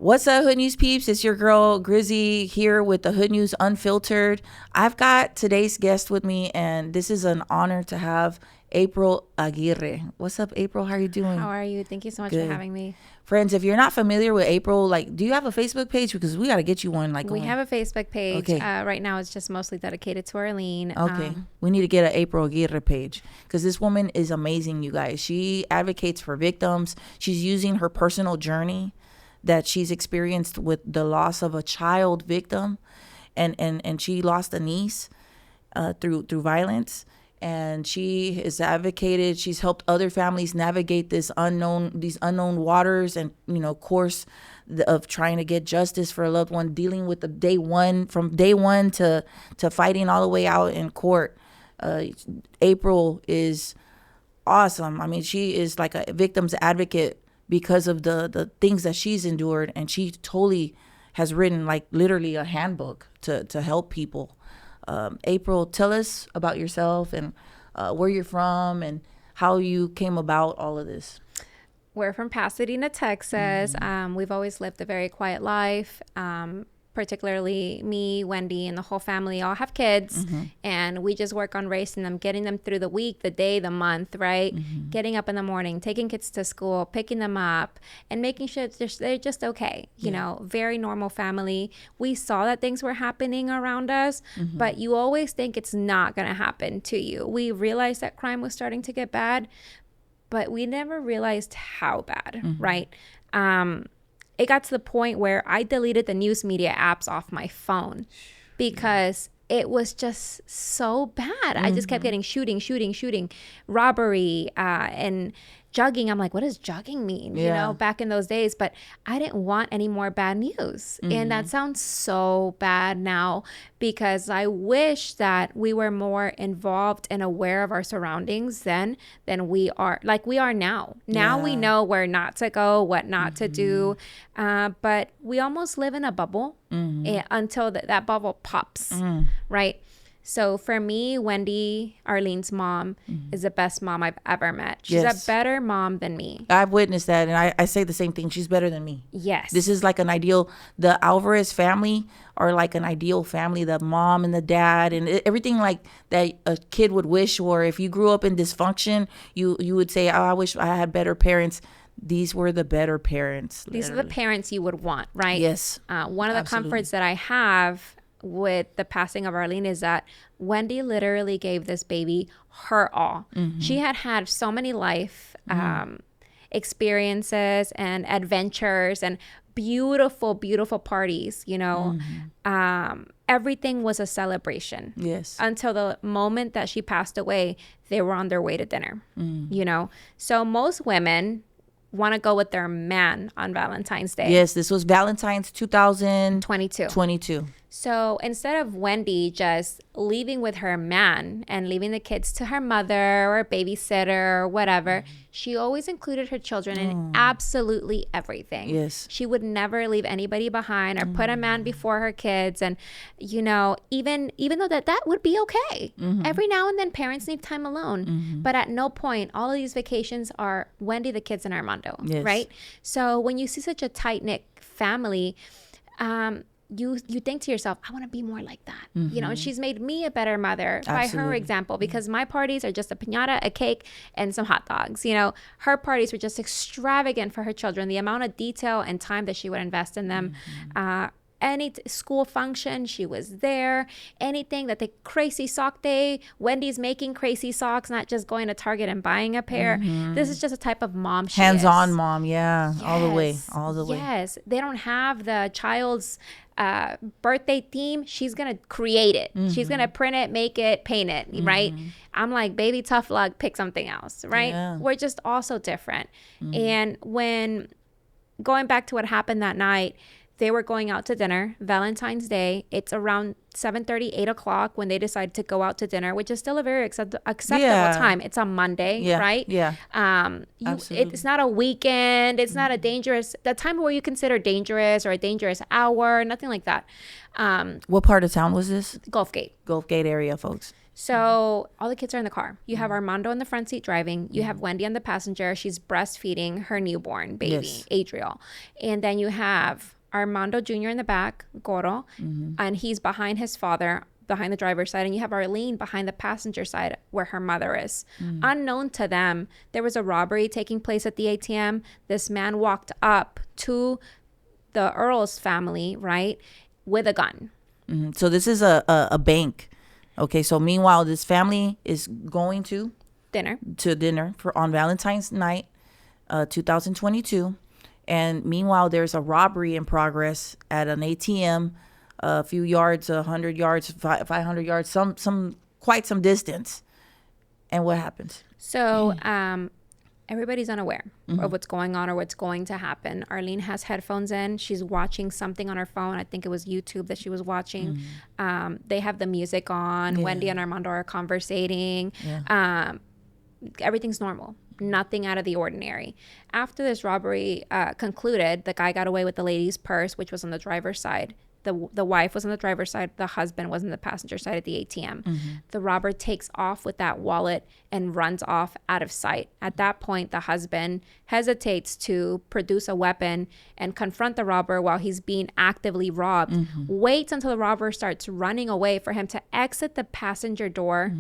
What's up, Hood News peeps? It's your girl Grizzy here with the Hood News Unfiltered. I've got today's guest with me, and this is an honor to have April Aguirre. What's up, April? How are you doing? How are you? Thank you so much Good. for having me. Friends, if you're not familiar with April, like, do you have a Facebook page? Because we got to get you one. We have a Facebook page. Okay. Right now, it's just mostly dedicated to Arlene. Okay. We need to get an April Aguirre page because this woman is amazing, you guys. She advocates for victims. She's using her personal journey that she's experienced with the loss of a child victim, and she lost a niece through violence, and she has advocated. She's helped other families navigate these unknown waters, and course of trying to get justice for a loved one, dealing with the day one to fighting all the way out in court. April is awesome. I mean, she is like a victim's advocate because of the things that she's endured, and she totally has written like literally a handbook to help people. April, tell us about yourself and where you're from and how you came about all of this. We're from Pasadena, Texas. We've always lived a very quiet life. Particularly me, Wendy, and the whole family all have kids, and we just work on raising them, getting them through the week, the day, the month, right? Getting up in the morning, taking kids to school, picking them up, and making sure they're just okay. You know, very normal family. We saw that things were happening around us, but you always think it's not going to happen to you. We realized that crime was starting to get bad, but we never realized how bad, right? It got to the point where I deleted the news media apps off my phone because it was just so bad. I just kept getting shooting, robbery, and jugging. I'm like, what does jugging mean? You know, back in those days. But I didn't want any more bad news. And that sounds so bad now because I wish that we were more involved and aware of our surroundings then than we are now. Now we know where not to go, what not to do. But we almost live in a bubble until that bubble pops, right? So for me, Wendy, Arlene's mom, is the best mom I've ever met. She's a better mom than me. I've witnessed that, and I say the same thing. She's better than me. Yes. This is like an ideal. The Alvarez family are like an ideal family. The mom and the dad and everything like that a kid would wish. Or if you grew up in dysfunction, you would say, oh, I wish I had better parents. These were the better parents. These are the parents you would want, right? Yes. One of the comforts that I have with the passing of Arlene is that Wendy literally gave this baby her all. She had so many life experiences and adventures and beautiful parties, everything was a celebration. Yes. Until the moment that she passed away, they were on their way to dinner, So most women want to go with their man on Valentine's Day. Yes, this was Valentine's 2022. So instead of Wendy just leaving with her man and leaving the kids to her mother or a babysitter or whatever, she always included her children in absolutely everything. Yes. She would never leave anybody behind or put a man before her kids. And, even though that would be okay. Every now and then parents need time alone. But at no point, all of these vacations are Wendy, the kids, and Armando, right? So when you see such a tight-knit family, you think to yourself, I want to be more like that. And she's made me a better mother by her example, because my parties are just a piñata, a cake, and some hot dogs. Her parties were just extravagant for her children. The amount of detail and time that she would invest in them. Any school function, she was there. Anything that the crazy sock day, Wendy's making crazy socks, not just going to Target and buying a pair. This is just a type of mom she hands-on is. Mom, all the way. Yes, they don't have the child's birthday theme. She's gonna create it. She's gonna print it, make it, paint it, right? I'm like, baby, tough luck, pick something else, right? We're just also different. And when going back to what happened that night, they were going out to dinner, Valentine's Day. It's around 7:30, 8 o'clock when they decide to go out to dinner, which is still a very acceptable time. It's a Monday, right? Yeah. It's not a weekend. It's not the time where you consider dangerous or a dangerous hour, nothing like that. What part of town was this? Gulf Gate area, folks. So all the kids are in the car. You have Armando in the front seat driving. You have Wendy on the passenger. She's breastfeeding her newborn baby, Adriel. And then you have Armando Jr. in the back, Goro, and he's behind his father, behind the driver's side, and you have Arlene behind the passenger side where her mother is. Unknown to them, there was a robbery taking place at the ATM. This man walked up to the Earl's family, right, with a gun. So this is a bank. Okay, so meanwhile, this family is going to dinner on Valentine's night, 2022. And meanwhile, there's a robbery in progress at an ATM, a few yards, 100 yards, 500 yards, quite some distance. And what happens? So everybody's unaware of what's going on or what's going to happen. Arlene has headphones in. She's watching something on her phone. I think it was YouTube that she was watching. They have the music on. Yeah. Wendy and Armando are conversating. Yeah. Everything's normal. Nothing out of the ordinary. After this robbery concluded, the guy got away with the lady's purse, which was on the driver's side. The wife was on the driver's side. The husband was on the passenger side at the ATM. The robber takes off with that wallet and runs off out of sight. At that point, the husband hesitates to produce a weapon and confront the robber while he's being actively robbed. Waits until the robber starts running away for him to exit the passenger door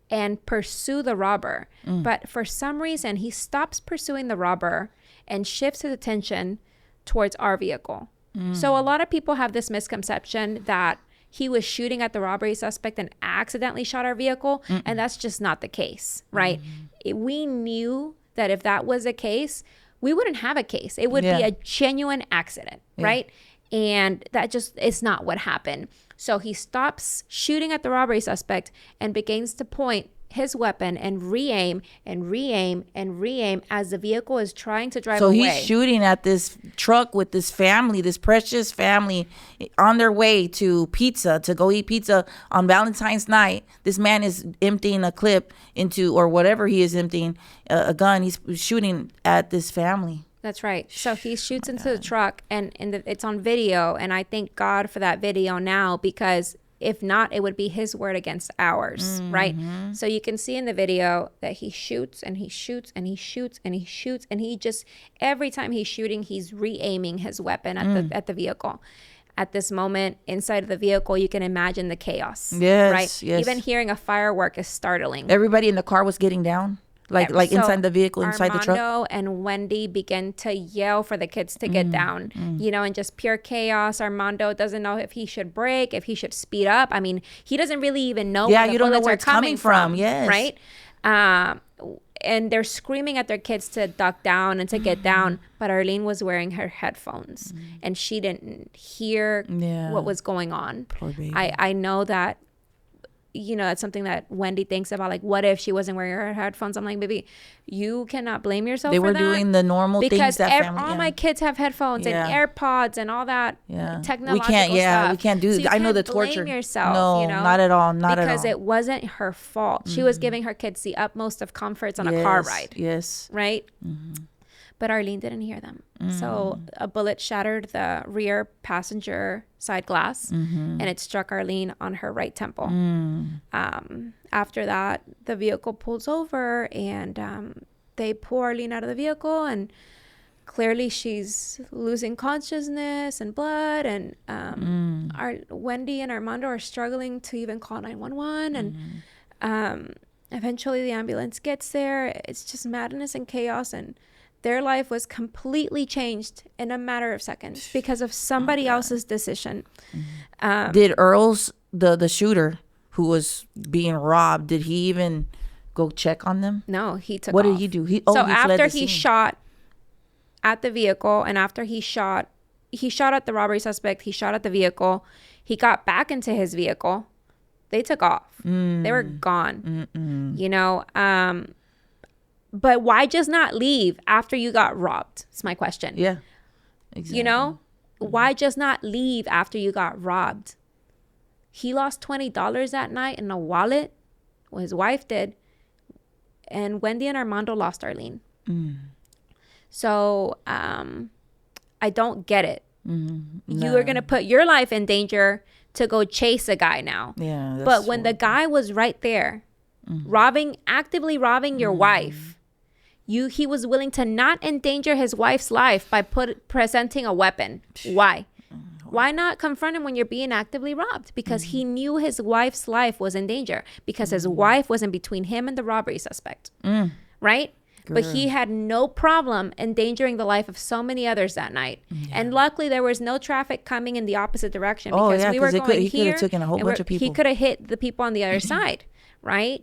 and pursue the robber. But for some reason, he stops pursuing the robber and shifts his attention towards our vehicle. So a lot of people have this misconception that he was shooting at the robbery suspect and accidentally shot our vehicle. And that's just not the case, right? We knew that if that was the case, we wouldn't have a case. It would be a genuine accident, right? And that just is not what happened. So he stops shooting at the robbery suspect and begins to point his weapon and re-aim and re-aim and re-aim as the vehicle is trying to drive away. So he's shooting at this truck with this family, this precious family, on their way to go eat pizza on Valentine's night. This man is emptying a clip into, or whatever he is emptying, a gun. He's shooting at this family. That's right. So he shoots into the truck, and it's on video. And I thank God for that video now, because if not, it would be his word against ours, right? So you can see in the video that he shoots and he shoots and he shoots and he shoots, and he just, every time he's shooting, he's re-aiming his weapon at the vehicle. At this moment, inside of the vehicle, you can imagine the chaos, right? Yes. Even hearing a firework is startling. Everybody in the car was getting down? Like so inside the vehicle, inside the truck? Armando and Wendy begin to yell for the kids to get down, and just pure chaos. Armando doesn't know if he should brake, if he should speed up. I mean, he doesn't really even know where the bullets are coming from. Yes. Right? And they're screaming at their kids to duck down and to get down. But Arlene was wearing her headphones, and she didn't hear what was going on. Poor baby. I know that, that's something that Wendy thinks about. Like, what if she wasn't wearing her headphones? I'm like, baby, you cannot blame yourself for that. They were doing the normal things that family. All my kids have headphones and AirPods and all that technological stuff. We can't do. So I know the torture. Blame yourself, no, not at all. Not at all. Because it wasn't her fault. She was giving her kids the utmost of comforts on a car ride. Yes. Right. But Arlene didn't hear them. So a bullet shattered the rear passenger side glass, and it struck Arlene on her right temple. After that, the vehicle pulls over, and they pull Arlene out of the vehicle, and clearly she's losing consciousness and blood, and Wendy and Armando are struggling to even call 911, and eventually the ambulance gets there. It's just madness and chaos, and their life was completely changed in a matter of seconds because of somebody else's decision. Did Earl's, the shooter who was being robbed, did he even go check on them? No, he took What off. did he do? After he shot at the vehicle, and after he shot at the robbery suspect, he shot at the vehicle, he got back into his vehicle. They took off. They were gone. But why just not leave after you got robbed? It's my question. Yeah, exactly. Why just not leave after you got robbed? He lost $20 that night in a wallet. Well, his wife did. And Wendy and Armando lost Arlene. So I don't get it. You are going to put your life in danger to go chase a guy now. Yeah, but when the guy was right there, actively robbing your wife, He was willing to not endanger his wife's life by presenting a weapon. Why? Why not confront him when you're being actively robbed? Because he knew his wife's life was in danger, because his wife was in between him and the robbery suspect. Right? But he had no problem endangering the life of so many others that night. And luckily, there was no traffic coming in the opposite direction, because we were going he could have taken a whole bunch of people. He could have hit the people on the other side, right?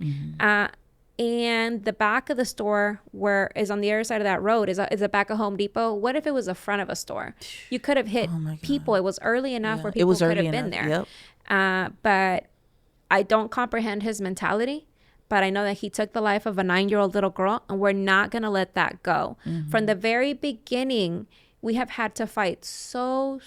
And the back of the store is on the other side of that road is the back of Home Depot. What if it was the front of a store? You could have hit people. It was early enough where people could have been there. But I don't comprehend his mentality. But I know that he took the life of a 9-year-old little girl, and we're not going to let that go. From the very beginning, we have had to fight so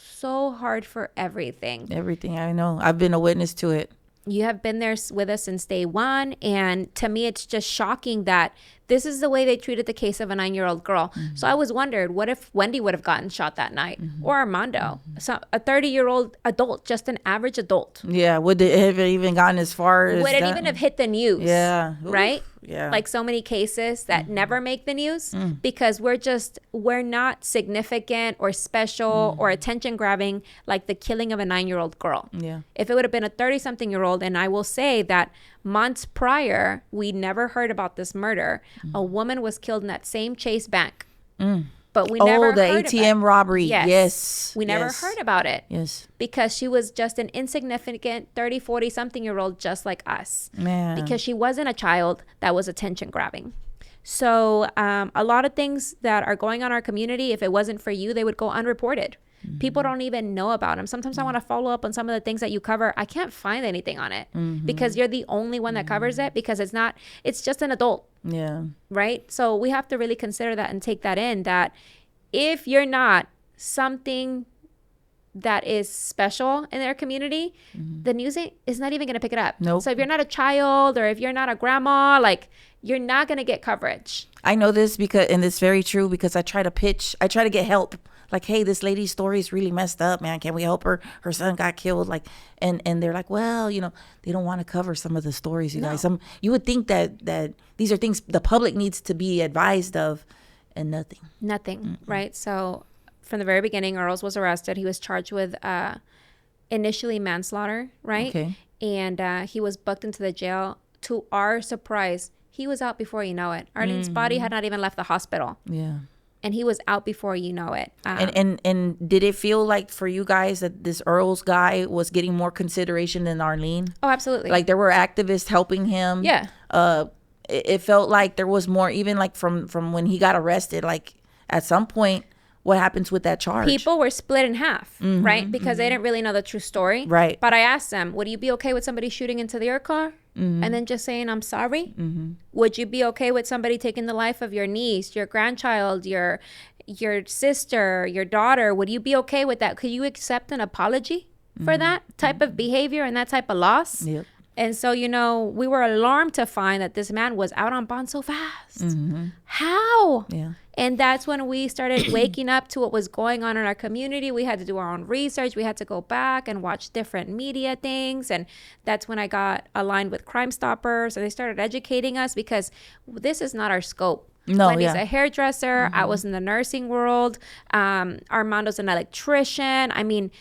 hard for everything. Everything, I know. I've been a witness to it. You have been there with us since day one. And to me, it's just shocking that this is the way they treated the case of a 9-year-old girl. So I was wondered, what if Wendy would have gotten shot that night? Or Armando? So a 30-year-old adult, just an average adult. Yeah. Would it have even gotten as far as Would it even have hit the news? Yeah. Right? Yeah. Like so many cases that never make the news because we're not significant or special or attention grabbing like the killing of a 9-year-old girl. Yeah. If it would have been a 30-something-year-old, and I will say that months prior, we never heard about this murder. A woman was killed in that same Chase Bank. But we never the heard ATM robbery. Yes. We never heard about it. Yes. Because she was just an insignificant 30, 40-something-year-old just like us. Man. Because she wasn't a child that was attention grabbing. So a lot of things that are going on in our community, if it wasn't for you, they would go unreported. People don't even know about them. Sometimes I want to follow up on some of the things that you cover. I can't find anything on it because you're the only one that covers it, because it's just an adult. Yeah. Right? So we have to really consider that and take that in, that if you're not something that is special in their community, the news is not even going to pick it up. Nope. So if you're not a child, or if you're not a grandma, like, you're not going to get coverage. I know this and it's very true, because I try to get help. Like, hey, this lady's story is really messed up, man. Can we help her? Her son got killed. Like, and they're like, well, they don't want to cover some of the stories, you guys. You would think that these are things the public needs to be advised of, and nothing. Right? So from the very beginning, Earls was arrested. He was charged with initially manslaughter, right? Okay. And he was booked into the jail. To our surprise, he was out before you know it. Arlene's body had not even left the hospital. Yeah. And he was out before you know it. And did it feel like for you guys that this Earls guy was getting more consideration than Arlene? Oh, absolutely. Like there were activists helping him. Yeah. It felt like there was more, even like from when he got arrested. Like at some point, what happens with that charge? People were split in half, right? Because they didn't really know the true story. Right. But I asked them, would you be okay with somebody shooting into their car? And then just saying, I'm sorry? Would you be okay with somebody taking the life of your niece, your grandchild, your sister, your daughter? Would you be okay with that? Could you accept an apology for that type of behavior and that type of loss? Yep. And so, we were alarmed to find that this man was out on bond so fast. How? Yeah. And that's when we started waking up to what was going on in our community. We had to do our own research. We had to go back and watch different media things. And that's when I got aligned with Crime Stoppers. So they started educating us, because this is not our scope. No, Wendy's a hairdresser. I was in the nursing world. Armando's an electrician. I mean,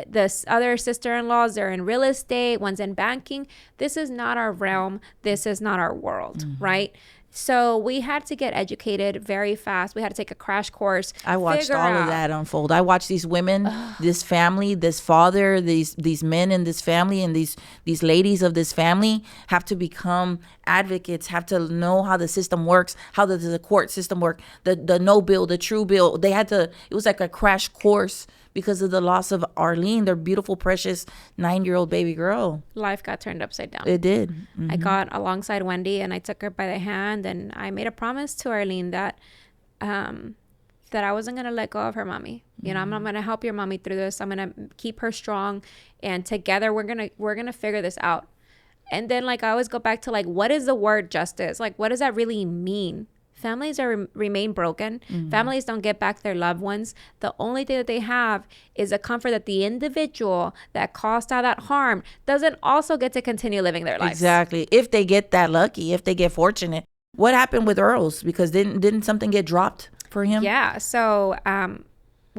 the other sister-in-laws, they're in real estate. One's in banking. This is not our realm. This is not our world, right? So we had to get educated very fast. We had to take a crash course. I watched all of that unfold. I watched these women, this family, this father, these men in this family, and these ladies of this family have to become advocates, have to know how the system works, how the court system work, the no bill, the true bill. They had to, it was like a crash course because of the loss of Arlene, their beautiful, precious 9-year-old baby girl. Life got turned upside down. It did. I got alongside Wendy and I took her by the hand, and I made a promise to Arlene that that I wasn't going to let go of her mommy. I'm going to help your mommy through this. I'm going to keep her strong, and together we're going to figure this out. And then I always go back to what is the word justice? What does that really mean? Families remain broken. Families don't get back their loved ones. The only thing that they have is a comfort that the individual that caused all that harm doesn't also get to continue living their lives. Exactly. If they get that lucky, if they get fortunate. What happened with Earls? Because didn't something get dropped for him? Yeah. So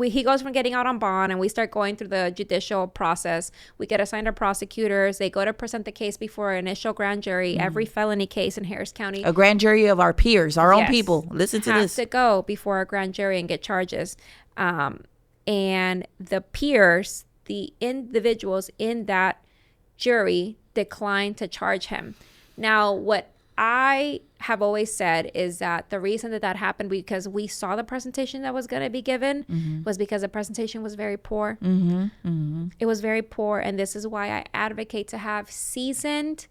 he goes from getting out on bond, and we start going through the judicial process. We get assigned our prosecutors. They go to present the case before an initial grand jury. Every felony case in Harris County, A grand jury of our peers, our own people. Listen to has this. to go before a grand jury and get charges. And the peers, the individuals in that jury, declined to charge him. Now, what I have always said is that the reason that happened, because we saw the presentation that was going to be given, was because the presentation was very poor. It was very poor. And this is why I advocate to have seasoned,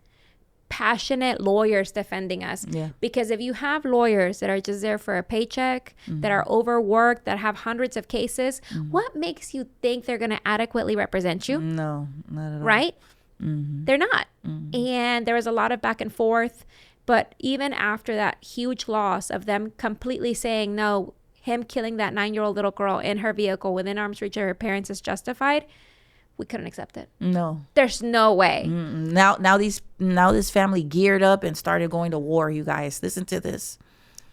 passionate lawyers defending us. Because if you have lawyers that are just there for a paycheck, that are overworked, that have hundreds of cases, what makes you think they're going to adequately represent you? No, not at all. Right? They're not. And there was a lot of back and forth. But even after that huge loss of them completely saying, no, him killing that 9-year-old little girl in her vehicle within arm's reach of her parents is justified, we couldn't accept it. No. There's no way. Now this family geared up and started going to war, you guys. Listen to this.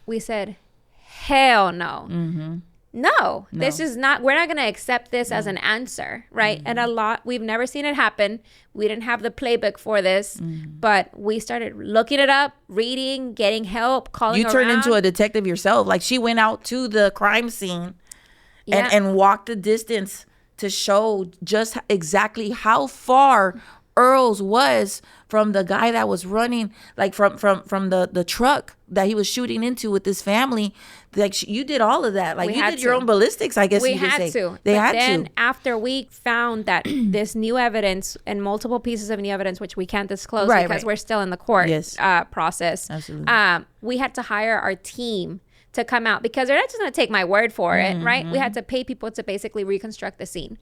We said, hell no. No, this is not, we're not going to accept this as an answer, right? And we've never seen it happen. We didn't have the playbook for this, but we started looking it up, reading, getting help, calling around. You turned into a detective yourself. Like, she went out to the crime scene and walked the distance to show just exactly how far Earls was from the guy that was running, like from the truck that he was shooting into with this family. Like, you did all of that. Like, you did your own ballistics, I guess you could say. They had to. Then after we found that this new evidence and multiple pieces of new evidence, which we can't disclose because we're still in the court process. Absolutely. We had to hire our team to come out, because they're not just going to take my word for it, right? We had to pay people to basically reconstruct the scene,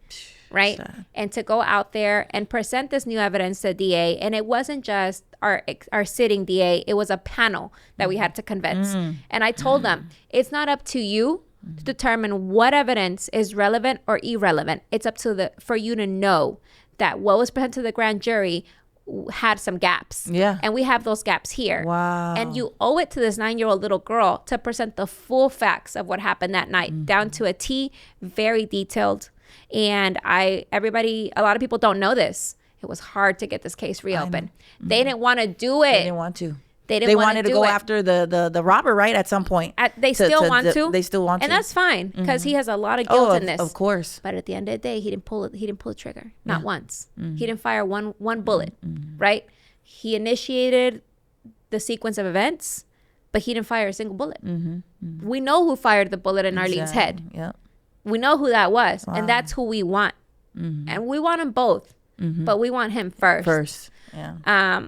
right? And to go out there and present this new evidence to DA. And it wasn't just our sitting DA. It was a panel that we had to convince. And I told them, it's not up to you to determine what evidence is relevant or irrelevant. It's up to for you to know that what was presented to the grand jury had some gaps. And we have those gaps here. Wow. And you owe it to this 9-year-old little girl to present the full facts of what happened that night, down to a T, very detailed. And a lot of people don't know this. It was hard to get this case reopened. They didn't want to do it. They didn't want to. They wanted to go after the robber, right? At some point. They still want to. They still want to. And that's fine, because he has a lot of guilt in this. Of course. But at the end of the day, he didn't pull the trigger. Not once. He didn't fire one bullet, right? He initiated the sequence of events, but he didn't fire a single bullet. We know who fired the bullet in Arlene's head. Yep. We know who that was, and that's who we want. And we want them both, but we want him first. Yeah.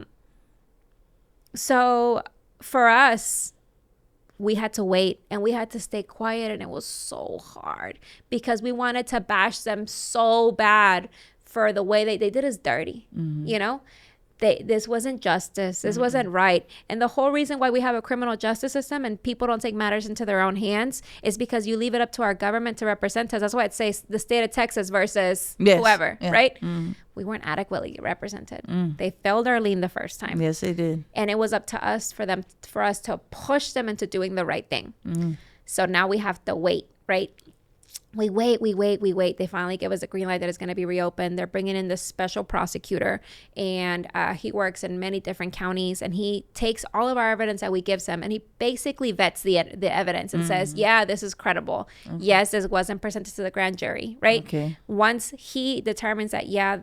So for us, we had to wait, and we had to stay quiet, and it was so hard because we wanted to bash them so bad for the way they did us dirty, you know? This wasn't justice. This wasn't right. And the whole reason why we have a criminal justice system and people don't take matters into their own hands is because you leave it up to our government to represent us. That's why it says the state of Texas versus whoever, right? We weren't adequately represented. They failed Arlene the first time. Yes, they did. And it was up to us for us to push them into doing the right thing. So now we have to wait, right? We wait. They finally give us a green light that it's going to be reopened. They're bringing in this special prosecutor, and he works in many different counties, and he takes all of our evidence that we give him, and he basically vets the evidence and says, yeah, this is credible. Yes, this wasn't presented to the grand jury, right? Once he determines that, yeah,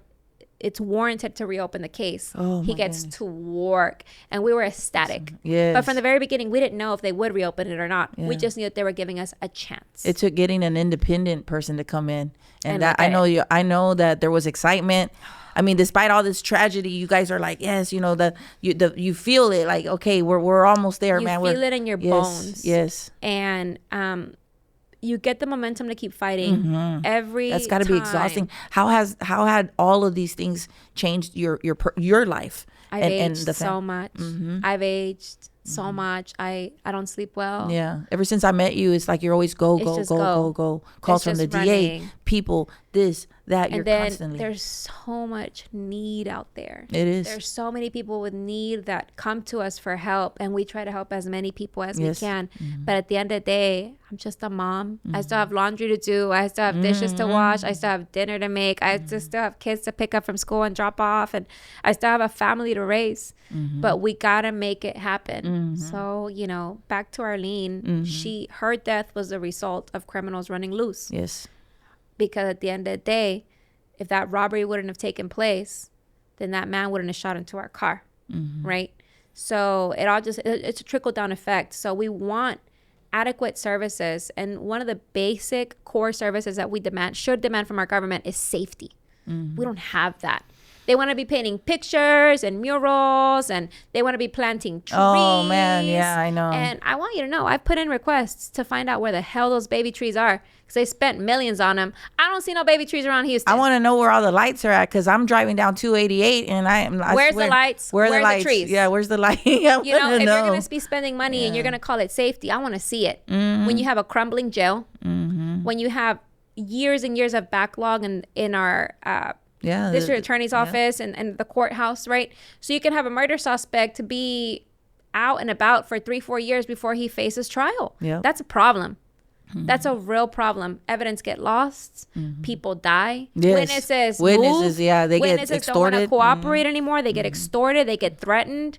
it's warranted to reopen the case, he gets to work. And we were ecstatic. But from the very beginning, we didn't know if they would reopen it or not. We just knew that they were giving us a chance. It took getting an independent person to come in. And that, I know that there was excitement. I mean, despite all this tragedy, you guys are like, yes, you know, you feel it, like, okay, we're almost there, man. You feel it in your bones. Yes. And you get the momentum to keep fighting every That's got to be exhausting. How had all of these things changed your life? I've aged so much. I've aged so much. I don't sleep well. Yeah. Ever since I met you, it's like you're always go. Calls from the DA, people, this, that. And you're then constantly. There's so much need out there. It is. There's so many people with need that come to us for help, and we try to help as many people as we can. But at the end of the day, I'm just a mom. I still have laundry to do. I still have dishes to wash. I still have dinner to make. I just still have kids to pick up from school and drop off, and I still have a family to raise. But we gotta make it happen. So, you know, back to Arlene, her death was the result of criminals running loose. Yes. Because at the end of the day, if that robbery wouldn't have taken place, then that man wouldn't have shot into our car, right? So it's a trickle-down effect. So we want adequate services. And one of the basic core services that we should demand from our government is safety. We don't have that. They want to be painting pictures and murals, and they want to be planting trees. Oh, man. Yeah, I know. And I want you to know, I've put in requests to find out where the hell those baby trees are, because they spent millions on them. I don't see no baby trees around Houston. I want to know where all the lights are at, because I'm driving down 288, and where's the lights? Where's the lights? Trees? Yeah, where's the light? You know, if you're going to be spending money and you're going to call it safety, I want to see it. When you have a crumbling jail, when you have years and years of backlog in our district attorney's office and the courthouse, right? So you can have a murder suspect to be out and about for 3-4 years before he faces trial. That's a problem. That's a real problem. Evidence get lost. People die. Witnesses move. They Witnesses get extorted. Don't want to cooperate anymore. They get extorted. They get threatened.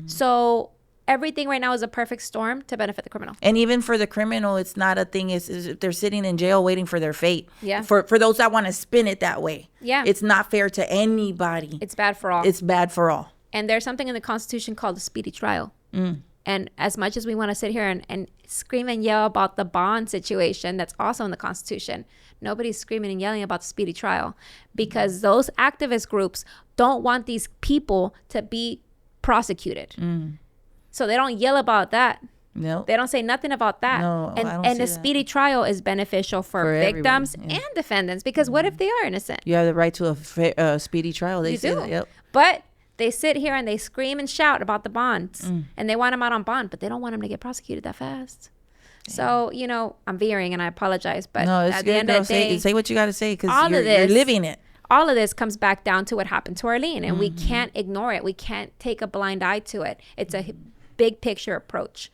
So everything right now is a perfect storm to benefit the criminal. And even for the criminal, it's not a thing. Is if they're sitting in jail waiting for their fate. Yeah. For those that want to spin it that way. Yeah. It's not fair to anybody. It's bad for all. It's bad for all. And there's something in the Constitution called a speedy trial. And as much as we want to sit here and scream and yell about the bond situation that's also in the Constitution, nobody's screaming and yelling about the speedy trial, because those activist groups don't want these people to be prosecuted. So they don't yell about that. No. They don't say nothing about that. No, and the speedy trial is beneficial for victims and defendants, because what if they are innocent? You have the right to a speedy trial. They say that. Yep. But they sit here and they scream and shout about the bonds, and they want them out on bond, but they don't want them to get prosecuted that fast. Damn. So, you know, I'm veering and I apologize, but no, it's at good, the end of the day, say what you got to say, because you're living it. All of this comes back down to what happened to Arlene, and we can't ignore it. We can't take a blind eye to it. It's a big picture approach.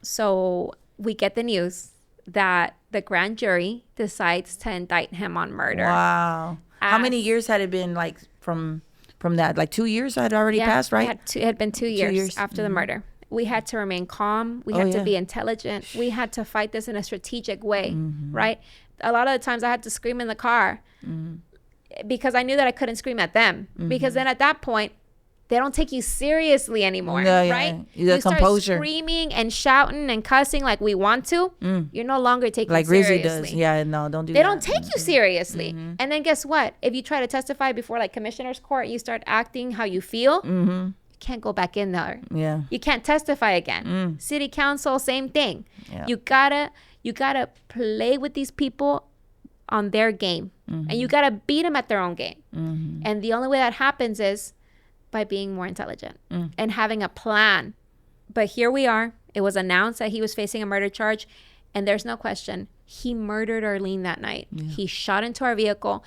So we get the news that the grand jury decides to indict him on murder. Wow. How many years had it been, like, from that? Like 2 years had already passed, right? It had been 2 years after the murder. We had to remain calm. We had to be intelligent. We had to fight this in a strategic way, right? A lot of the times I had to scream in the car because I knew that I couldn't scream at them, because then at that point, they don't take you seriously anymore, right? You start screaming and shouting and cussing like we want to. You're no longer taking like seriously. Grizzy does. Yeah, no, don't do they that. They don't take you seriously. And then guess what? If you try to testify before like commissioner's court, you start acting how you feel. You can't go back in there. Yeah. You can't testify again. City council, same thing. Yeah. You gotta play with these people on their game, and you gotta beat them at their own game. And the only way that happens is by being more intelligent and having a plan. But here we are. It was announced that he was facing a murder charge, and there's no question. He murdered Arlene that night. He shot into our vehicle.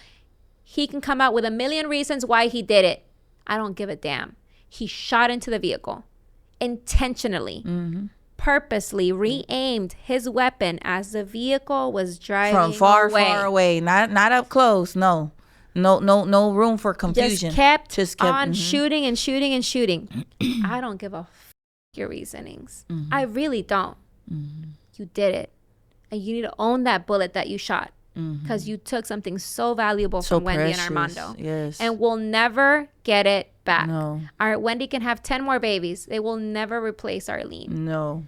He can come out with a million reasons why he did it. I don't give a damn. He shot into the vehicle intentionally, purposely re-aimed his weapon as the vehicle was driving from far away, not up close. No room for confusion. Just kept on shooting and shooting and shooting. I don't give a your reasonings. I really don't. You did it, and you need to own that bullet that you shot, because you took something so valuable from Wendy and Armando. Yes. And we'll never get it back. No. Wendy can have 10 more babies. They will never replace Arlene. No.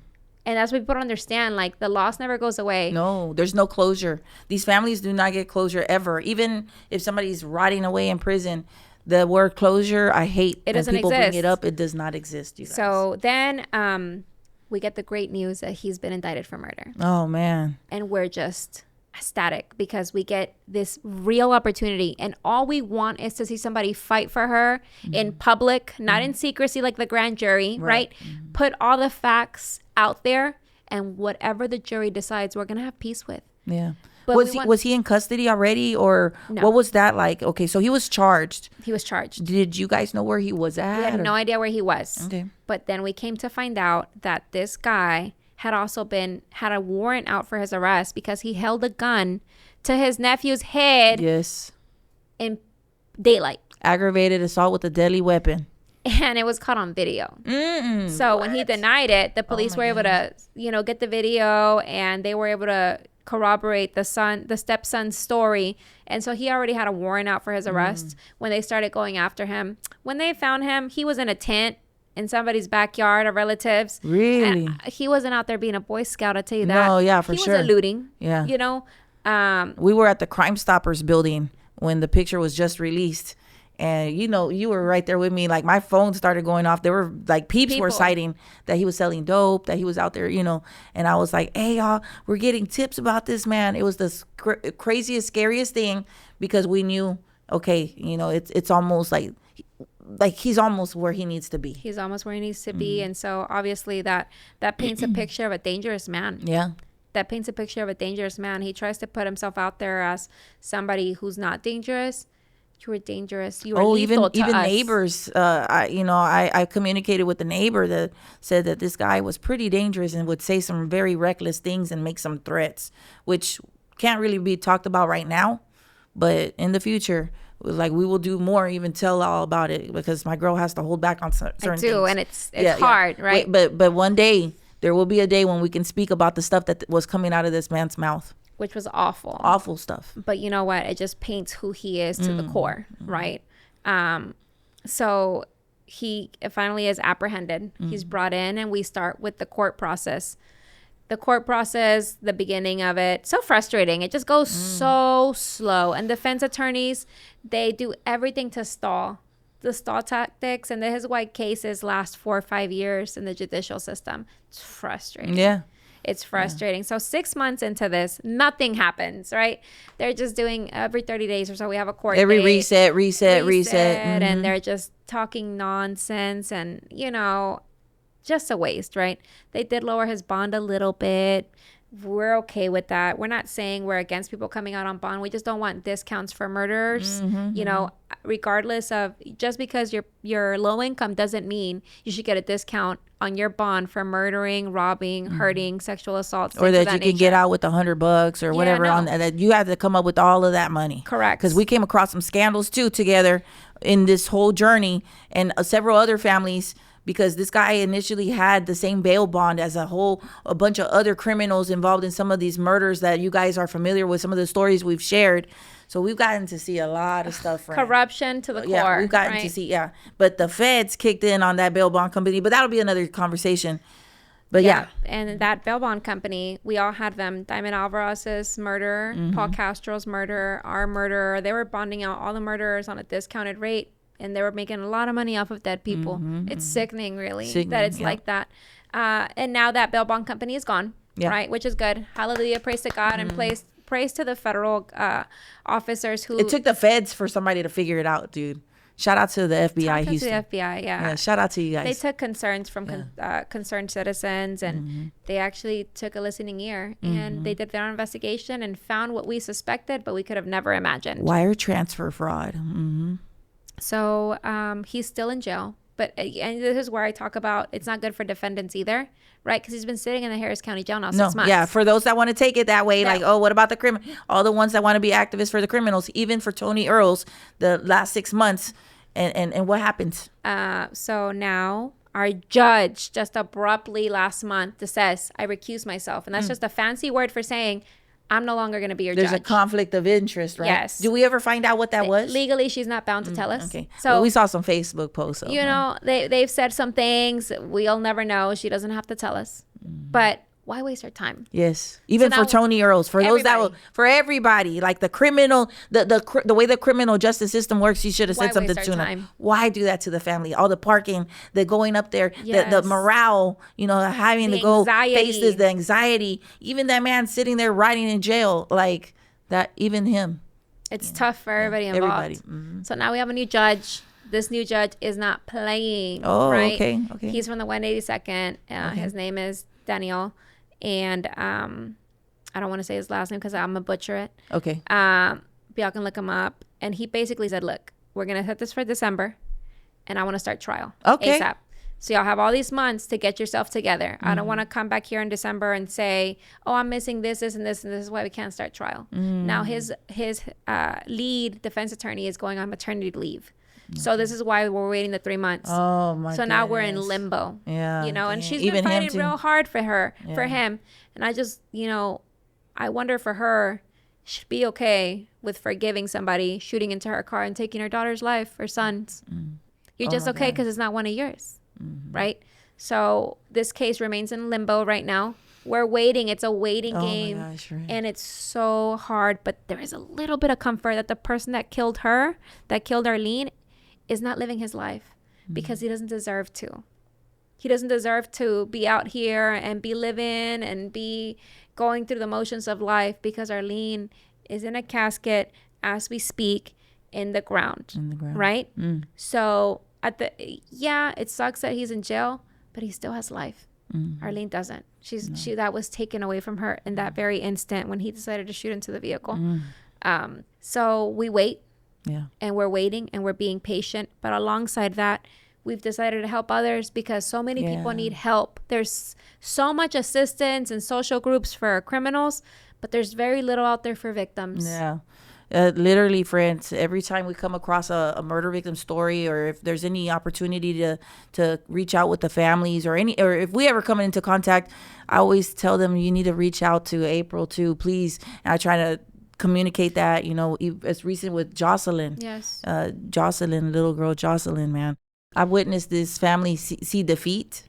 And that's what people don't understand. Like, the loss never goes away. No, there's no closure. These families do not get closure ever. Even if somebody's rotting away in prison, the word closure, I hate it. When people bring it up. It does not exist, you guys. So then we get the great news that he's been indicted for murder. Oh, man. And we're just ecstatic because we get this real opportunity, and all we want is to see somebody fight for her in public, not in secrecy like the grand jury, right? Put all the facts out there, and whatever the jury decides, we're gonna have peace with. Yeah. But was he in custody already, or what was that like? Okay, so he was charged. He was charged. Did you guys know where he was at? We had no idea where he was. Okay. But then we came to find out that this guy had also had a warrant out for his arrest because he held a gun to his nephew's head. Yes. In daylight. Aggravated assault with a deadly weapon. And it was caught on video. So when he denied it, the police were able to, get the video, and they were able to corroborate the stepson's story. And so he already had a warrant out for his arrest when they started going after him. When they found him, he was in a tent in somebody's backyard, of relatives. Really? And he wasn't out there being a Boy Scout, I'll tell you that. No, yeah, for sure. He was eluding. Yeah. We were at the Crime Stoppers building when the picture was just released. And, you were right there with me. Like, my phone started going off. There were, like, people were citing that he was selling dope, that he was out there, And I was like, hey, y'all, we're getting tips about this man. It was the craziest, scariest thing because we knew, okay, it's almost like he's almost where he needs to be. He's almost where he needs to be. And so, obviously, that paints a picture of a dangerous man. Yeah. That paints a picture of a dangerous man. He tries to put himself out there as somebody who's not dangerous. You were dangerous. You were lethal to even us. Neighbors. I communicated with the neighbor that said that this guy was pretty dangerous and would say some very reckless things and make some threats, which can't really be talked about right now. But in the future, like, we will do more, even tell all about it, because my girl has to hold back on certain things. And it's hard, right? But one day there will be a day when we can speak about the stuff that was coming out of this man's mouth. Which was awful. Awful stuff. But you know what? It just paints who he is to the core, right? So he finally is apprehended. He's brought in, and we start with the court process. The court process, the beginning of it, so frustrating. It just goes so slow. And defense attorneys, they do everything to stall. The stall tactics, and this is why cases last 4 or 5 years in the judicial system. It's frustrating. Yeah. It's frustrating. So 6 months into this, nothing happens, right? They're just doing every 30 days or so. We have a court every date, reset. And they're just talking nonsense and, just a waste, right? They did lower his bond a little bit. We're okay with that. We're not saying we're against people coming out on bond. We just don't want discounts for murderers. Regardless of, just because you're low income doesn't mean you should get a discount on your bond for murdering, robbing, hurting, sexual assault, or that you can get out with $100 or whatever. On that, you have to come up with all of that money. Correct. Because we came across some scandals too together in this whole journey, and several other families. Because this guy initially had the same bail bond as a bunch of other criminals involved in some of these murders that you guys are familiar with, some of the stories we've shared. So we've gotten to see a lot of stuff. Corruption to the core. Yeah, we've gotten to see, But the feds kicked in on that bail bond company. But that'll be another conversation. But yeah. And that bail bond company, we all had them. Diamond Alvarez's murder, Paul Castro's murder, our murder. They were bonding out all the murderers on a discounted rate. And they were making a lot of money off of dead people. It's sickening, really, that it's like that. And now that bail bond company is gone, right? Which is good. Hallelujah, praise to God, and praise to the federal officers who. It took the feds for somebody to figure it out, dude. Shout out to the FBI, Houston. To the FBI, yeah. Shout out to you guys. They took concerns from concerned citizens, and they actually took a listening ear, and they did their own investigation and found what we suspected, but we could have never imagined. Wire transfer fraud. So he's still in jail. And this is where I talk about it's not good for defendants either, right? Because he's been sitting in the Harris County jail now 6 months. Yeah, for those that want to take it that way, like, oh, what about the criminal? All the ones that want to be activists for the criminals, even for Tony Earls, the last 6 months. And what happened? So now our judge just abruptly last month says, I recuse myself. And that's just a fancy word for saying, I'm no longer going to be your judge. There's a conflict of interest, right? Yes. Do we ever find out what that was? Legally, she's not bound to tell us. Okay. So well, we saw some Facebook posts. They've said some things. We'll never know. She doesn't have to tell us. But why waste our time? Yes, even So for now Tony Earls, for those that will, everybody. for everybody, like the criminal, the way the criminal justice system works, you should have Why said something waste our sooner. time? Why do that to the family? All the parking, the going up there, the Yes. morale, you know, having The to go anxiety. face this, the anxiety. Even that man sitting there rotting in jail, like that. Even him. It's tough for everybody involved. Everybody. Mm-hmm. So now we have a new judge. This new judge is not playing. Oh, right? okay. He's from the 182nd. His name is Daniel. And I don't want to say his last name because I'm going to butcher it. Okay. But y'all can look him up. And he basically said, look, we're going to set this for December. And I want to start trial. Okay. ASAP. So y'all have all these months to get yourself together. I don't want to come back here in December and say, oh, I'm missing this, this, and this, and this is why we can't start trial. Now his lead defense attorney is going on maternity leave. So this is why we're waiting the 3 months. Oh my. So now we're in limbo. Yeah. You know, and dang. she's Even been him fighting too. real hard for him. And I just, you know, I wonder for her, she'd be okay with forgiving somebody shooting into her car and taking her daughter's life or son's. You're just okay because it's not one of yours. Right? So this case remains in limbo right now. We're waiting. It's a waiting game. My gosh, right. And it's so hard. But there is a little bit of comfort that the person that killed her, that killed Arlene, is not living his life because he doesn't deserve to. He doesn't deserve to be out here and be living and be going through the motions of life because Arlene is in a casket as we speak in the ground. Right? So it sucks that he's in jail, but he still has life. Arlene doesn't. She that was taken away from her in that very instant when he decided to shoot into the vehicle. So we wait. Yeah. And we're waiting and we're being patient. But alongside that, we've decided to help others because so many people need help. There's so much assistance and social groups for criminals, but there's very little out there for victims. Yeah. Literally, friends, every time we come across a murder victim story, or if there's any opportunity to reach out with the families or if we ever come into contact, I always tell them you need to reach out to April too, please. And I try to communicate that, you know, as recent with Jocelyn. Yes. Jocelyn, little girl Jocelyn, man. I've witnessed this family see defeat,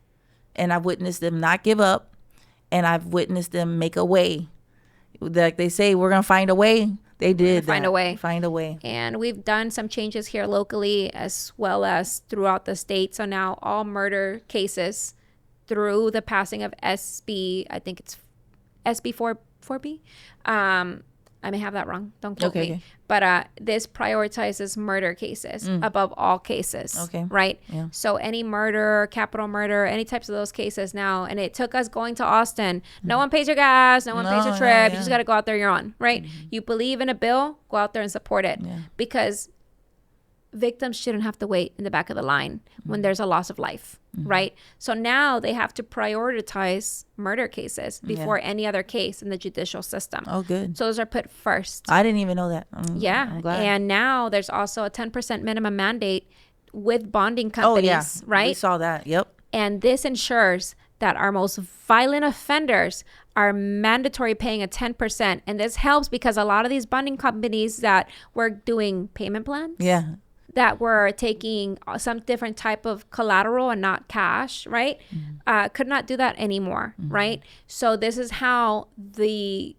and I've witnessed them not give up, and I've witnessed them make a way. Like they say, we're going to find a way. They did find a way. Find a way. And we've done some changes here locally as well as throughout the state. So now all murder cases through the passing of SB, I think it's SB 4B. I may have that wrong. Don't quote me. Okay. But this prioritizes murder cases above all cases. Okay. Right? Yeah. So any murder, capital murder, any types of those cases now. And it took us going to Austin. No one pays your gas. No one pays your trip. You just got to go out there. You're on. Right? You believe in a bill, go out there and support it. Yeah. Because victims shouldn't have to wait in the back of the line when there's a loss of life. Right? So now they have to prioritize murder cases before any other case in the judicial system. Oh, good. So those are put first. I didn't even know that. I'm glad. And now there's also a 10% minimum mandate with bonding companies, right? We saw that. Yep. And this ensures that our most violent offenders are mandatory paying a 10%. And this helps because a lot of these bonding companies that were doing payment plans. Yeah. That were taking some different type of collateral and not cash, right? Could not do that anymore, right? So this is how the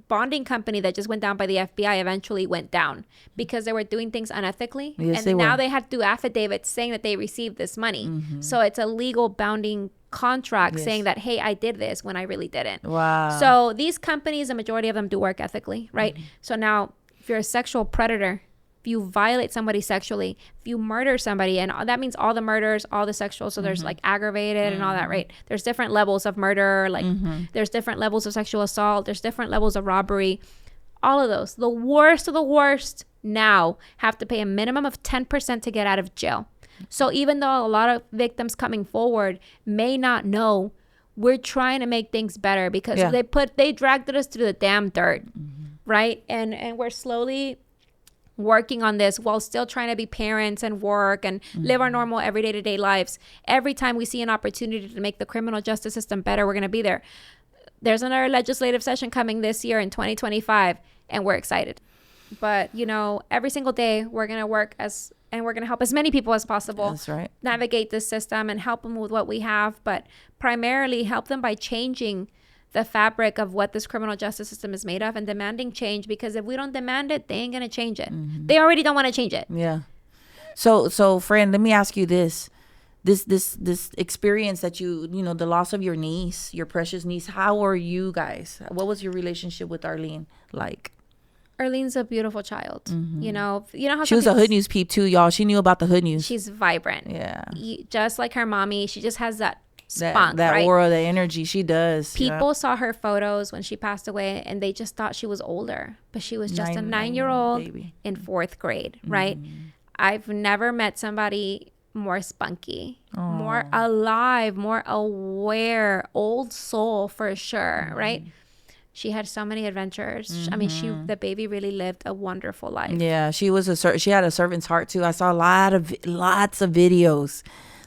bonding company that just went down by the FBI eventually went down because they were doing things unethically. Yes, and now they had to do affidavits saying that they received this money. So it's a legal bounding contract saying that, hey, I did this when I really didn't. Wow. So these companies, the majority of them do work ethically, right? So now if you're a sexual predator, if you violate somebody sexually, if you murder somebody, and that means all the murders, all the sexual, so there's like aggravated and all that, right? There's different levels of murder, like there's different levels of sexual assault, there's different levels of robbery, all of those. The worst of the worst now have to pay a minimum of 10% to get out of jail. So even though a lot of victims coming forward may not know, we're trying to make things better because they dragged us through the damn dirt, right? And we're slowly working on this while still trying to be parents and work and live our normal everyday to day lives. Every time we see an opportunity to make the criminal justice system better, we're going to be there. There's another legislative session coming this year in 2025, and we're excited. But, you know, every single day we're going to work and we're going to help as many people as possible. That's right. Navigate this system and help them with what we have, but primarily help them by changing the fabric of what this criminal justice system is made of and demanding change, because if we don't demand it, they ain't gonna change it. They already don't want to change it. Yeah. So friend, let me ask you this experience that you know, the loss of your niece, your precious niece, how are you guys? What was your relationship with Arlene like? Arlene's a beautiful child. You know how she was a Hood News peep too, y'all. She knew about the Hood News. She's vibrant. Yeah. Just like her mommy, she just has that spunk, that right? aura, the energy. She does. People saw her photos when she passed away and they just thought she was older, but she was just a 9-year-old baby in 4th grade, right? I've never met somebody more spunky, more alive, more aware, old soul for sure, right? She had so many adventures. I mean, the baby really lived a wonderful life. Yeah, she had a servant's heart too. I saw lots of videos.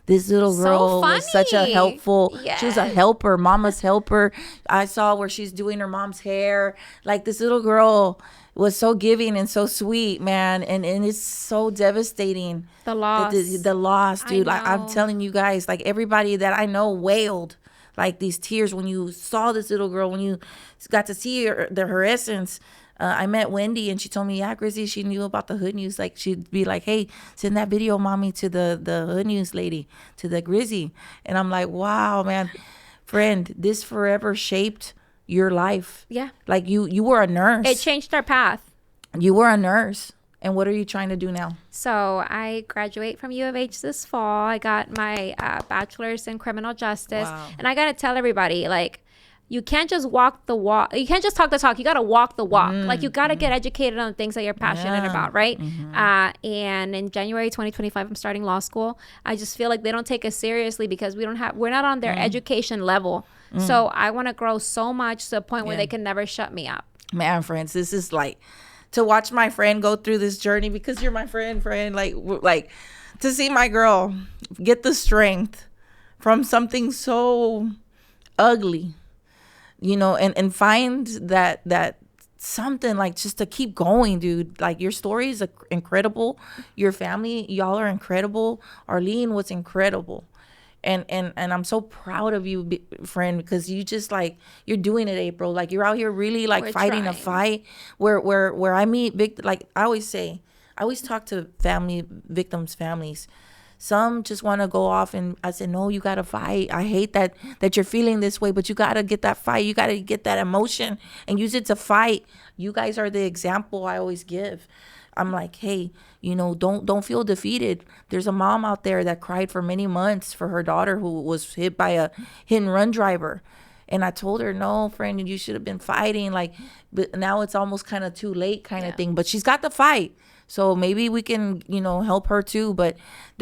This little girl was such a helpful. Yes. She was a helper, mama's helper. I saw where she's doing her mom's hair. Like, this little girl was so giving and so sweet, man. And it's so devastating. The loss. The loss, dude. I'm telling you guys, like, everybody that I know wailed. Like, these tears when you saw this little girl, when you got to see her essence. I met Wendy and she told me, yeah, Grizzy, she knew about the Hood News. Like, she'd be like, hey, send that video, mommy, to the Hood News lady, to the Grizzy. And I'm like, wow, man, friend, this forever shaped your life. Yeah. Like, you were a nurse. It changed our path. You were a nurse. And what are you trying to do now? So I graduate from U of H this fall. I got my bachelor's in criminal justice. Wow. And I got to tell everybody, like, you can't just walk the walk. You can't just talk the talk. You got to walk the walk. Like, you got to get educated on things that you're passionate about, right? And in January 2025, I'm starting law school. I just feel like they don't take us seriously because we're not on their education level. So I want to grow so much to the point where they can never shut me up. Man, friends, this is like, to watch my friend go through this journey, because you're my friend, like to see my girl get the strength from something so ugly, you know, and find that something, like, just to keep going, dude. Like, your story is incredible. Your family, y'all are incredible. Arlene was incredible. And I'm so proud of you, friend, because you just, like, you're doing it, April. Like, you're out here really, like, fighting a fight where I meet like I always say, I always talk to victims' families. Some just want to go off, and I said, no, you got to fight. I hate that you're feeling this way, but you got to get that fight. You got to get that emotion and use it to fight. You guys are the example I always give. I'm like, hey, you know, don't feel defeated. There's a mom out there that cried for many months for her daughter who was hit by a hit and run driver. And I told her, no, friend, you should have been fighting. Like, but now it's almost kind of too late kind of thing. But she's got the fight. So maybe we can, you know, help her too. But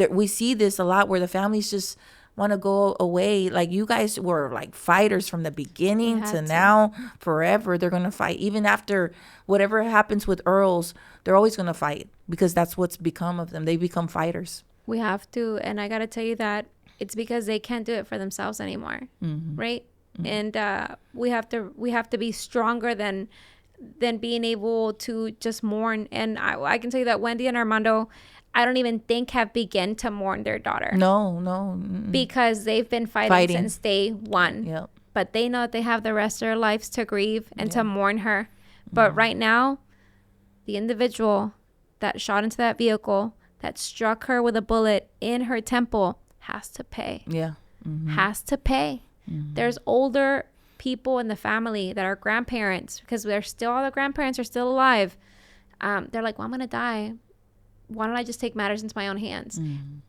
we see this a lot where the families just want to go away. Like, you guys were like fighters from the beginning to now, forever. They're going to fight. Even after whatever happens with Earls, they're always going to fight, because that's what's become of them. They become fighters. We have to. And I got to tell you that it's because they can't do it for themselves anymore. Right. And we have to be stronger than being able to just mourn. And I can tell you that Wendy and Armando, I don't even think have begun to mourn their daughter. No. Because they've been fighting since day one. Yep. But they know that they have the rest of their lives to grieve and to mourn her. But right now, the individual that shot into that vehicle, that struck her with a bullet in her temple, has to pay. Yeah. Has to pay. There's older people in the family that are grandparents, because all the grandparents are still alive. They're like, well, I'm going to die. Why don't I just take matters into my own hands?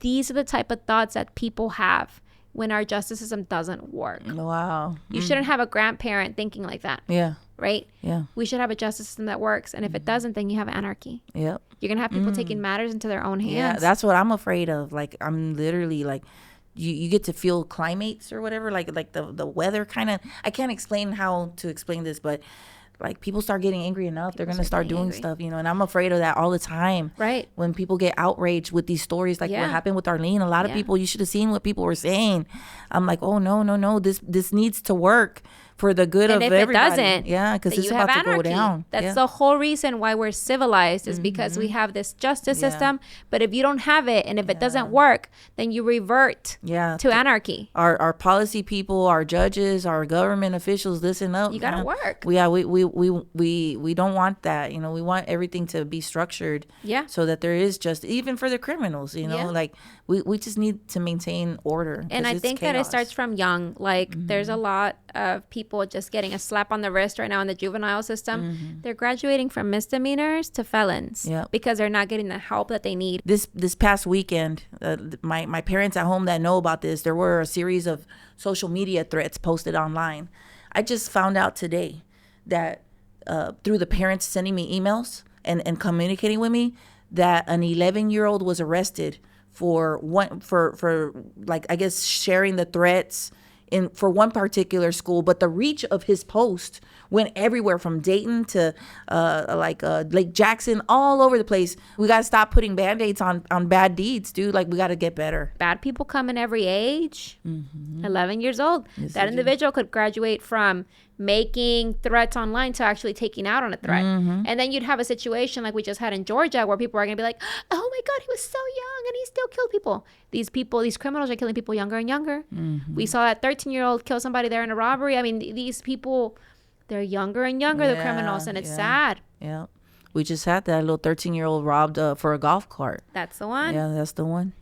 These are the type of thoughts that people have when our justice system doesn't work. Wow. You shouldn't have a grandparent thinking like that. Yeah. Right? Yeah. We should have a justice system that works. And if it doesn't, then you have anarchy. Yep. You're going to have people taking matters into their own hands. Yeah, that's what I'm afraid of. Like, I'm literally like, you get to feel climates or whatever, like the weather kind of. I can't explain how to explain this, but like, people start getting angry enough, they're going to start doing stuff, you know, and I'm afraid of that all the time. Right. When people get outraged with these stories, like what happened with Arlene, a lot of people, you should have seen what people were saying. I'm like, oh, no, this needs to work. for the good and of if everybody. it doesn't, yeah, because then it's you have about to go anarchy. down. That's yeah. the whole reason why we're civilized, is because we have this justice system. But if you don't have it, and if it doesn't work, then you revert to anarchy. Our policy people, our judges, our government officials, listen up. You gotta work. We don't want that. You know, we want everything to be structured. So that there is just, even for the criminals. You know, like we just need to maintain order. And I think that it starts from young. Like there's a lot of people just getting a slap on the wrist right now in the juvenile system. They're graduating from misdemeanors to felons because they're not getting the help that they need. This past weekend, my parents at home that know about this, there were a series of social media threats posted online. I just found out today that through the parents sending me emails and communicating with me, that an 11-year-old was arrested for like, I guess, sharing the threats for one particular school, but the reach of his post went everywhere from Dayton to Lake Jackson, all over the place. We got to stop putting Band-Aids on bad deeds, dude. Like, we got to get better. Bad people come in every age. 11 years old. Yes, that individual could graduate from making threats online to actually taking out on a threat. And then you'd have a situation like we just had in Georgia, where people are going to be like, oh my God, he was so young and he still killed people. These criminals are killing people younger and younger. We saw that 13-year-old kill somebody there in a robbery. I mean, these people, they're younger and younger, the criminals, and it's sad. Yeah. We just had that little 13-year-old robbed for a golf cart. That's the one. Yeah, that's the one.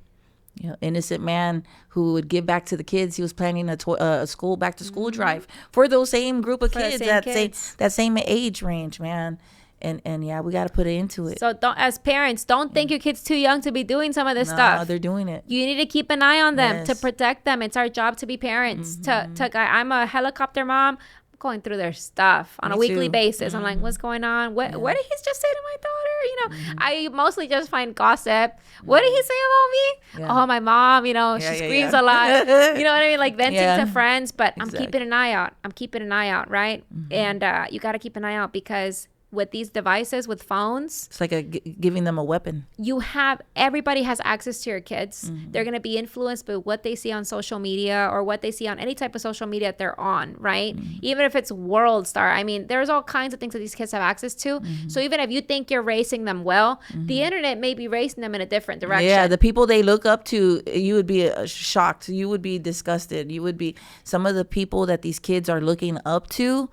Yeah, innocent man who would give back to the kids. He was planning a school back to school drive for those same group of kids, that same age range, man. And yeah, we got to put it into it. So as parents, don't think your kid's too young to be doing some of this stuff. No, they're doing it. You need to keep an eye on them to protect them. It's our job to be parents. I'm a helicopter mom. I'm going through their stuff on a weekly basis. I'm like, what's going on? What did he just say to my daughter? You know, I mostly just find gossip. What did he say about me? Oh, my mom, you know, she screams a lot. You know what I mean? Like venting to friends, but I'm keeping an eye out. Right. And you got to keep an eye out, because with these devices, with phones, it's like giving them a weapon. Everybody has access to your kids. They're going to be influenced by what they see on social media, or what they see on any type of social media that they're on, right? Even if it's World Star. I mean, there's all kinds of things that these kids have access to. So even if you think you're racing them well, the internet may be racing them in a different direction. Yeah, the people they look up to, you would be shocked. You would be disgusted. You would be, some of the people that these kids are looking up to.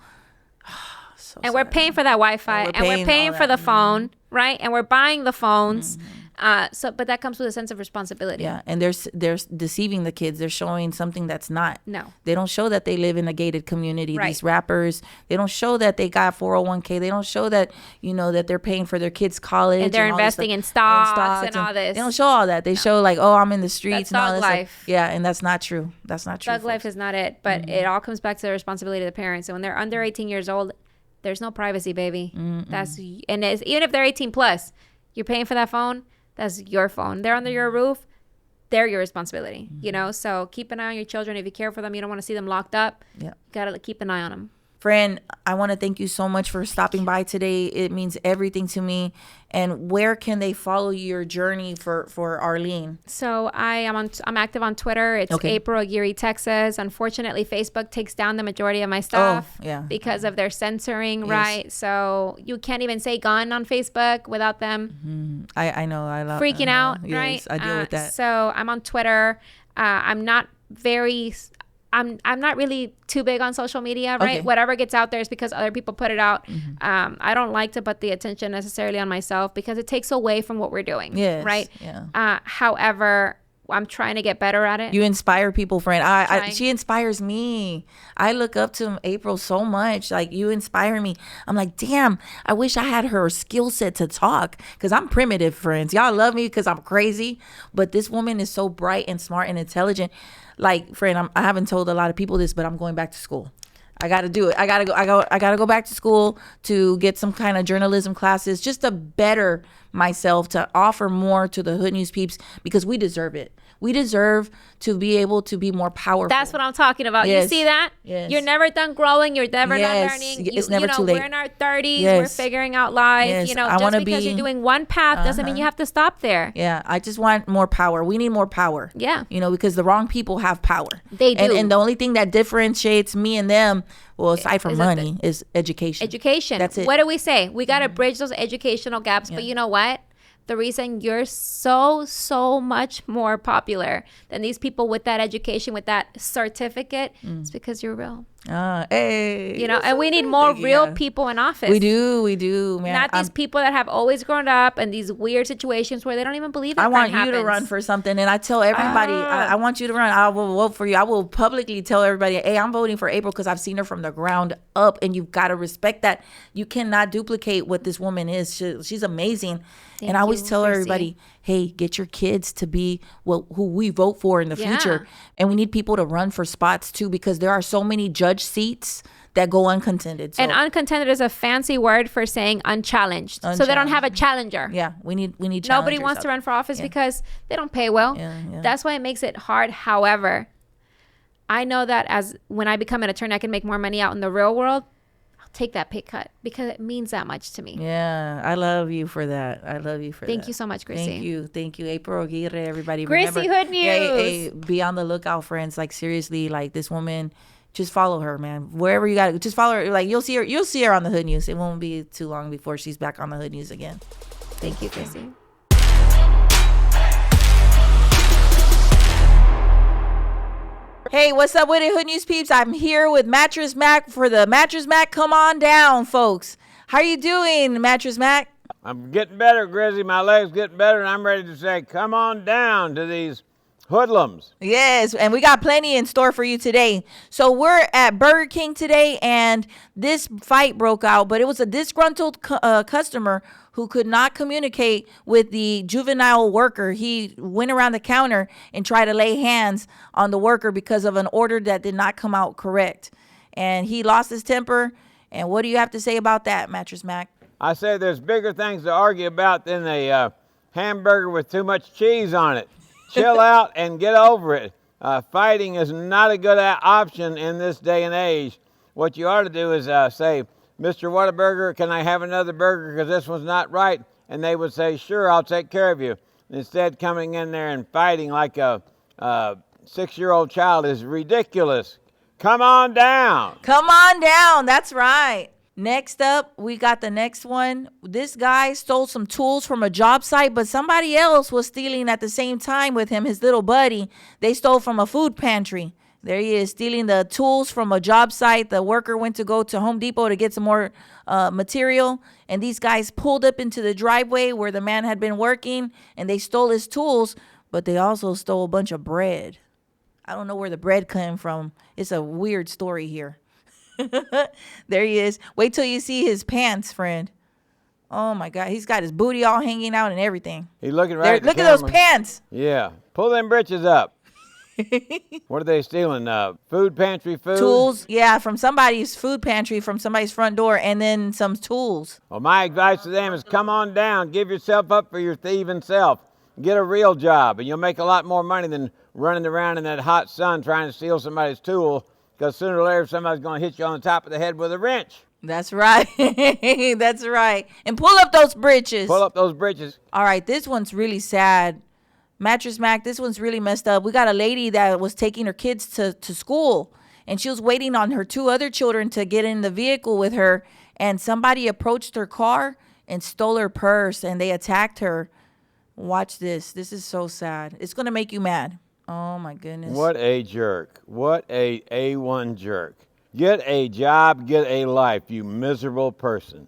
And we're paying for that Wi-Fi, and we're paying for the phone, right? And we're buying the phones. But that comes with a sense of responsibility. Yeah, and they're deceiving the kids. They're showing something that's not. No. They don't show that they live in a gated community. Right. These rappers, they don't show that they got 401k. They don't show that, you know, that they're paying for their kids' college. And they're investing in stocks and all this. They don't show all that. They show like, oh, I'm in the streets. That's and all thug this life. Yeah, and that's not true. That's not true. Thug life is not it. But it all comes back to the responsibility of the parents. And when they're under 18 years old, there's no privacy, baby. Even if they're 18 plus, you're paying for that phone. That's your phone. They're under your roof. They're your responsibility. You know, so keep an eye on your children. If you care for them, you don't want to see them locked up. You gotta keep an eye on them. Friend, I want to thank you so much for stopping by today. It means everything to me. And where can they follow your journey for Arlene? So I'm active on Twitter. It's April Aguirre, Texas. Unfortunately, Facebook takes down the majority of my stuff because of their censoring, right? So you can't even say gun on Facebook without them. I know. I love freaking out, yes, right? I deal with that. So I'm on Twitter. I'm not really too big on social media, right? Whatever gets out there is because other people put it out. I don't like to put the attention necessarily on myself, because it takes away from what we're doing, right? However, I'm trying to get better at it. You inspire people, friend. She inspires me. I look up to April so much. Like, you inspire me. I'm like, damn, I wish I had her skill set to talk, because I'm primitive, friends. Y'all love me because I'm crazy, but this woman is so bright and smart and intelligent. Like, friend, I haven't told a lot of people this, but I'm going back to school. I got to do it. I got to go back to school to get some kind of journalism classes, just to better myself, to offer more to the Hood News peeps, because we deserve it. We deserve to be able to be more powerful. That's what I'm talking about. Yes. You see that? Yes. You're never done growing. You're never done learning. It's never too late. We're in our 30s. We're figuring out life. Yes. Just because you're doing one path doesn't mean you have to stop there. Yeah, I just want more power. We need more power. Yeah. Because the wrong people have power. They do. And the only thing that differentiates me and them Well, aside from money, is education. Education. That's it. What do we say? We got to bridge those educational gaps. But you know what? The reason you're so much more popular than these people with that education, with that certificate, is because you're real. Hey. You know, and we need more real people in office. We do, man. Not these people that have always grown up in these weird situations where they don't even believe that I want happens. you to run for something, and I tell everybody, I want you to run. I will vote for you. I will publicly tell everybody, hey, I'm voting for April because I've seen her from the ground up, and you've got to respect that. You cannot duplicate what this woman is. She's amazing. And I always tell everybody, hey, get your kids to be who we vote for in the future. And we need people to run for spots too, because there are so many judge seats that go uncontended. So. And uncontended is a fancy word for saying unchallenged. So they don't have a challenger. Yeah, we need challengers. Nobody wants to run for office because they don't pay well. That's why it makes it hard. However, I know that when I become an attorney, I can make more money out in the real world. Take that pay cut because it means that much to me. Yeah, I love you for that. Thank you so much, Grizzy. Thank you, April Aguirre, everybody. Grizzy Hood News. Hey, be on the lookout, friends. Like seriously, like this woman, just follow her, man. Wherever you got to, just follow her. Like you'll see her on the Hood News. It won't be too long before she's back on the Hood News again. Thank you, Grizzy. Hey, what's up with it, Hood News peeps? I'm here with Mattress Mac for the Mattress Mac. Come on down, folks. How you doing, Mattress Mac? I'm getting better, Grizzy. My leg's getting better, and I'm ready to say, come on down to these hoodlums. Yes, and we got plenty in store for you today. So we're at Burger King today, and this fight broke out, but it was a disgruntled customer who could not communicate with the juvenile worker. He went around the counter and tried to lay hands on the worker because of an order that did not come out correct. And he lost his temper. And what do you have to say about that, Mattress Mac? I say there's bigger things to argue about than a hamburger with too much cheese on it. Chill out and get over it. Fighting is not a good option in this day and age. What you ought to do is say, Mr. Whataburger, can I have another burger because this one's not right? And they would say, sure, I'll take care of you. Instead, coming in there and fighting like a 6-year-old child is ridiculous. Come on down. Come on down. That's right. Next up, we got the next one. This guy stole some tools from a job site, but somebody else was stealing at the same time with him, his little buddy. They stole from a food pantry. There he is, stealing the tools from a job site. The worker went to go to Home Depot to get some more material, and these guys pulled up into the driveway where the man had been working, and they stole his tools, but they also stole a bunch of bread. I don't know where the bread came from. It's a weird story here. There he is. Wait till you see his pants, friend. Oh, my God. He's got his booty all hanging out and everything. He's looking right at the Look camera. at those pants. Yeah. Pull them britches up. What are they stealing? Food pantry food? Tools, yeah, from somebody's food pantry, from somebody's front door, and then some tools. Well, my advice to them is come on down. Give yourself up for your thieving self. Get a real job, and you'll make a lot more money than running around in that hot sun trying to steal somebody's tool, because sooner or later somebody's going to hit you on the top of the head with a wrench. That's right. That's right. And pull up those britches. Pull up those britches. All right, this one's really sad. Mattress Mac, this one's really messed up. We got a lady that was taking her kids to school, and she was waiting on her 2 other children to get in the vehicle with her, and somebody approached her car and stole her purse, and they attacked her. Watch this. This is so sad. It's going to make you mad. Oh, my goodness. What a jerk. What a A1 jerk. Get a job, get a life, you miserable person.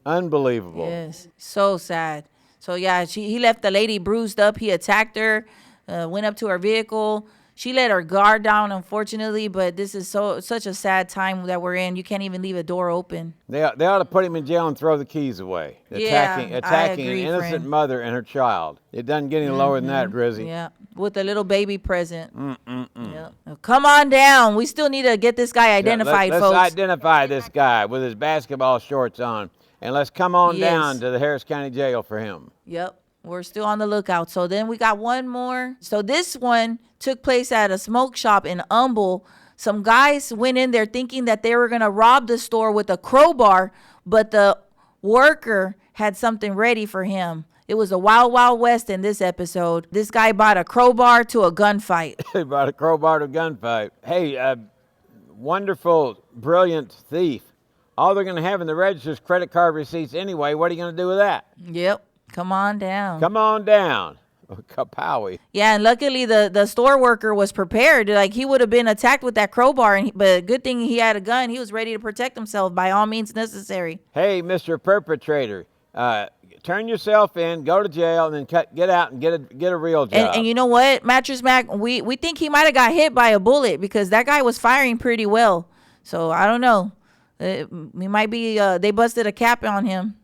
Unbelievable. Yes, so sad. So, yeah, he left the lady bruised up. He attacked her, went up to her vehicle. She let her guard down, unfortunately, but this is such a sad time that we're in. You can't even leave a door open. They ought to put him in jail and throw the keys away. Attacking an innocent mother and her child. It doesn't get any lower than that, Grizzy. Yeah, with a little baby present. Yep. Come on down. We still need to get this guy identified, folks. Let's identify this guy with his basketball shorts on, and let's come on down to the Harris County Jail for him. Yep. We're still on the lookout. So then we got one more. So this one took place at a smoke shop in Humble. Some guys went in there thinking that they were going to rob the store with a crowbar, but the worker had something ready for him. It was a wild, wild west in this episode. This guy bought a crowbar to a gunfight. He bought a crowbar to a gunfight. Hey, wonderful, brilliant thief. All they're going to have in the register is credit card receipts anyway. What are you going to do with that? Yep. Come on down. Come on down. Kapowie. Yeah, and luckily the store worker was prepared. Like, he would have been attacked with that crowbar, but good thing he had a gun. He was ready to protect himself by all means necessary. Hey, Mr. Perpetrator, turn yourself in, go to jail, and then get out and get a real job. And you know what, Mattress Mac, we think he might have got hit by a bullet because that guy was firing pretty well. So I don't know. He might be. They busted a cap on him.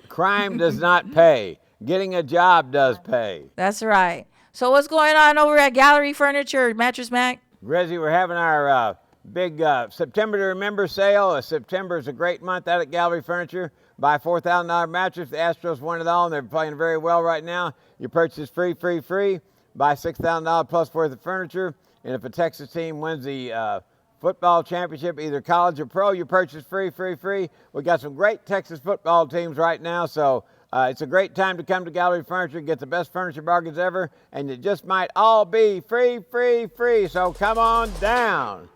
Crime does not pay. Getting a job does pay. That's right. So what's going on over at Gallery Furniture, Mattress Mac? Grizzy, we're having our big September to Remember sale. September is a great month out at Gallery Furniture. Buy a $4,000 mattress. The Astros won it all, and they're playing very well right now. You purchase free. Buy $6,000 plus worth of furniture. And if a Texas team wins the football championship, either college or pro, you purchase free. We got some great Texas football teams right now, so it's a great time to come to Gallery Furniture, get the best furniture bargains ever, and it just might all be free. So come on down.